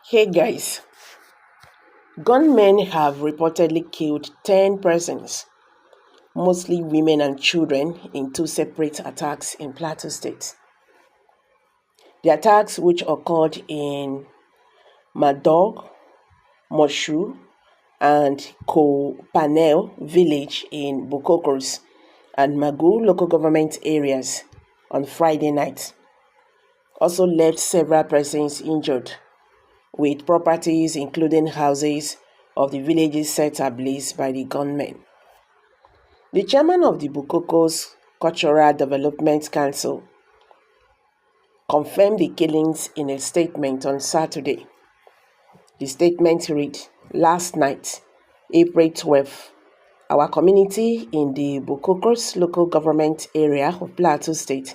Hey guys, gunmen have reportedly killed 10 persons, mostly women and children, in two separate attacks in Plateau State. The attacks, which occurred in Madog, Moshu, and Kopanel village in Bokokros and Magu local government areas on Friday night, also left several persons injured, with properties including houses of the villages set ablaze by the gunmen. The chairman of the Bukokos Cultural Development Council confirmed the killings in a statement on Saturday. The statement read, "Last night, April 12, our community in the Bukokos local government area of Plateau State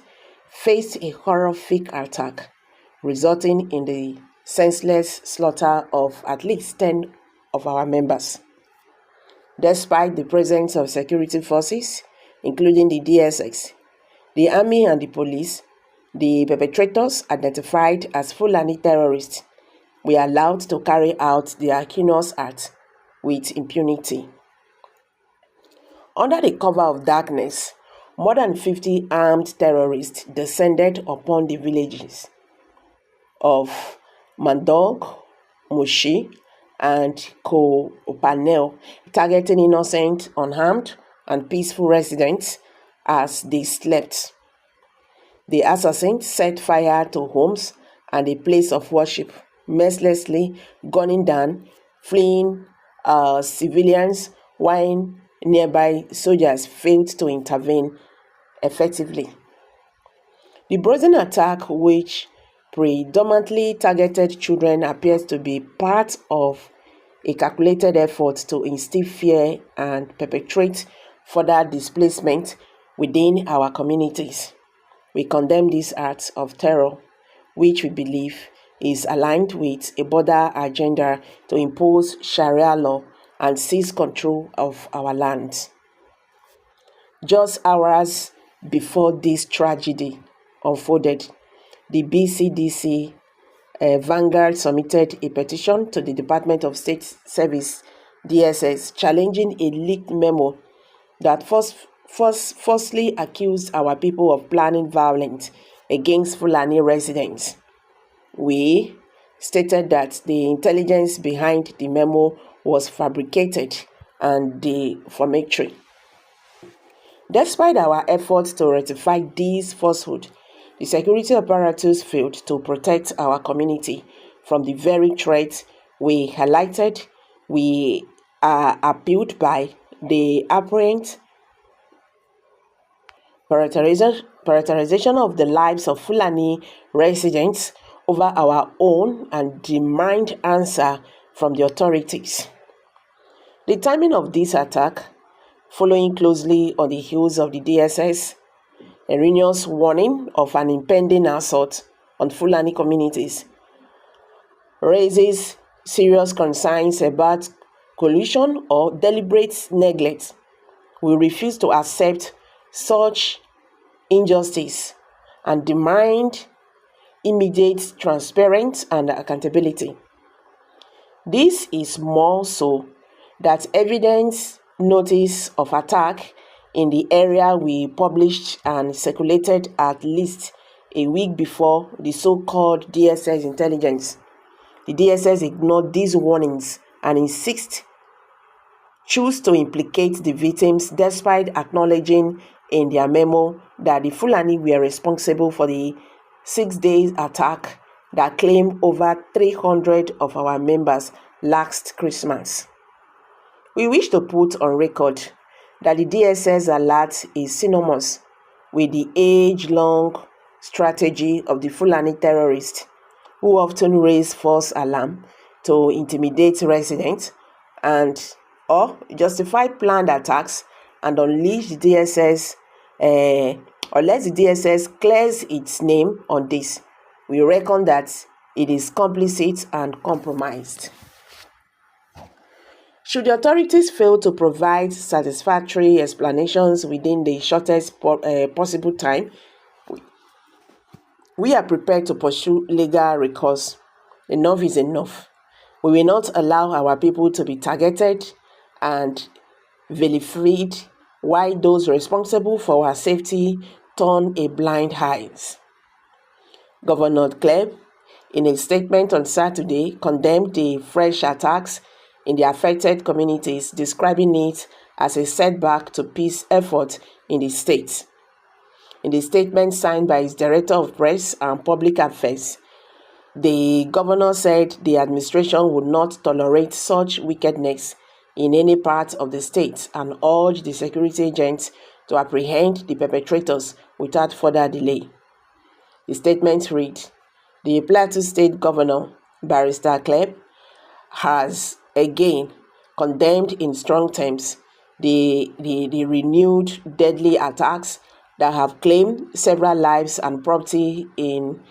faced a horrific attack, resulting in the senseless slaughter of at least 10 of our members. Despite the presence of security forces, including the DSS, the army and the police, the perpetrators, identified as Fulani terrorists, were allowed to carry out their heinous acts with impunity. Under the cover of darkness, more than 50 armed terrorists descended upon the villages of Mandog, Mushi, and Kopanel, targeting innocent, unarmed, and peaceful residents as they slept. The assassins set fire to homes and a place of worship, mercilessly gunning down fleeing civilians while nearby soldiers failed to intervene effectively. The brazen attack, which predominantly targeted children, appears to be part of a calculated effort to instill fear and perpetrate further displacement within our communities. We condemn this act of terror, which we believe is aligned with a broader agenda to impose Sharia law and seize control of our land." Just hours before this tragedy unfolded, the BCDC Vanguard submitted a petition to the Department of State Service (DSS) challenging a leaked memo that falsely accused our people of planning violence against Fulani residents. We stated that the intelligence behind the memo was fabricated and defamatory. Despite our efforts to rectify these falsehoods, the security apparatus failed to protect our community from the very threat we highlighted. We are appalled by the apparent prioritization of the lives of Fulani residents over our own and demand answer from the authorities. The timing of this attack, following closely on the heels of the DSS erroneous warning of an impending assault on Fulani communities, raises serious concerns about collusion or deliberate neglect. We refuse to accept such injustice and demand immediate, transparent, and accountability. This is more so that evidence notice of attack in the area we published and circulated at least a week before the so-called DSS intelligence. The DSS ignored these warnings and choose to implicate the victims despite acknowledging in their memo that the Fulani were responsible for the 6-day attack that claimed over 300 of our members last Christmas. We wish to put on record that the DSS alert is synonymous with the age-long strategy of the Fulani terrorists, who often raise false alarm to intimidate residents and or justify planned attacks and unleash the DSS unless the DSS clears its name on this. We reckon that it is complicit and compromised. Should the authorities fail to provide satisfactory explanations within the shortest possible time, we are prepared to pursue legal recourse Enough is enough. We will not allow our people to be targeted and vilified while those responsible for our safety turn a blind eye. Governor Kïll, in a statement on Saturday, condemned the fresh attacks in the affected communities, describing it as a setback to peace efforts in the state. In the statement signed by his Director of Press and Public Affairs, the governor said the administration would not tolerate such wickedness in any part of the state and urged the security agents to apprehend the perpetrators without further delay. The statement read, the Plateau State Governor, Barrister Kïll, has again condemned in strong terms the renewed deadly attacks that have claimed several lives and property in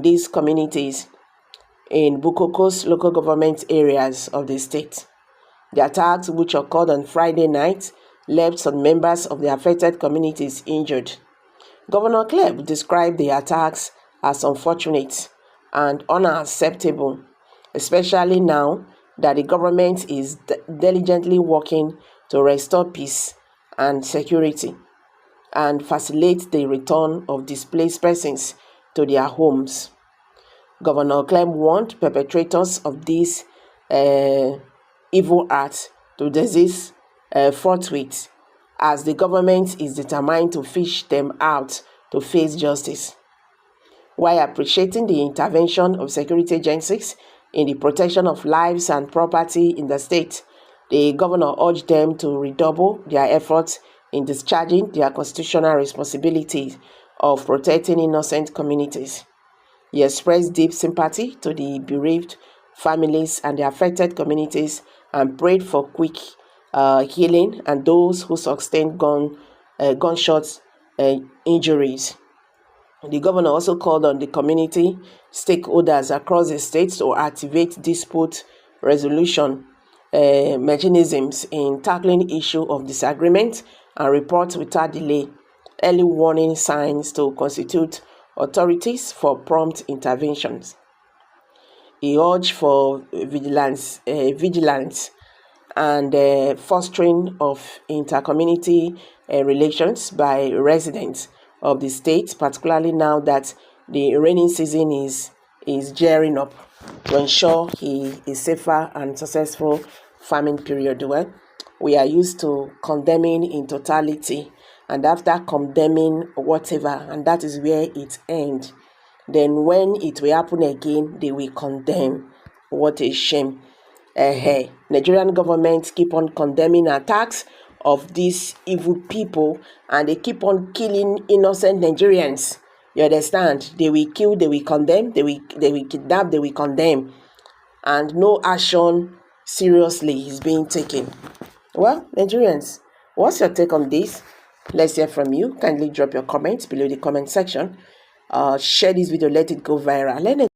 these communities in Bukoko's local government areas of the state. The attacks, which occurred on Friday night, left some members of the affected communities injured. Governor Kïll described the attacks as unfortunate and unacceptable, especially now that the government is diligently working to restore peace and security and facilitate the return of displaced persons to their homes. Governor Kïll warned perpetrators of these evil acts to desist forthwith, as the government is determined to fish them out to face justice. While appreciating the intervention of security agencies in the protection of lives and property in the state, the governor urged them to redouble their efforts in discharging their constitutional responsibility of protecting innocent communities. He expressed deep sympathy to the bereaved families and the affected communities and prayed for quick healing and those who sustained gunshot injuries. The governor also called on the community stakeholders across the state to activate dispute resolution mechanisms in tackling issue of disagreement and report without delay early warning signs to constitute authorities for prompt interventions. He urged for vigilance and fostering of intercommunity relations by residents of the state, particularly now that the rainy season is gearing up, to ensure a safer and successful farming period. Well, we are used to condemning in totality, and after condemning whatever, and that is where it ends. Then when it will happen again, they will condemn. What a shame. Nigerian government keep on condemning attacks of these evil people, and they keep on killing innocent Nigerians. You understand? They will kill, they will condemn, they will kidnap, they will condemn, and no action seriously is being taken. Well, Nigerians, what's your take on this? Let's hear from you. Kindly drop your comments below the comment section. Share this video, let it go viral.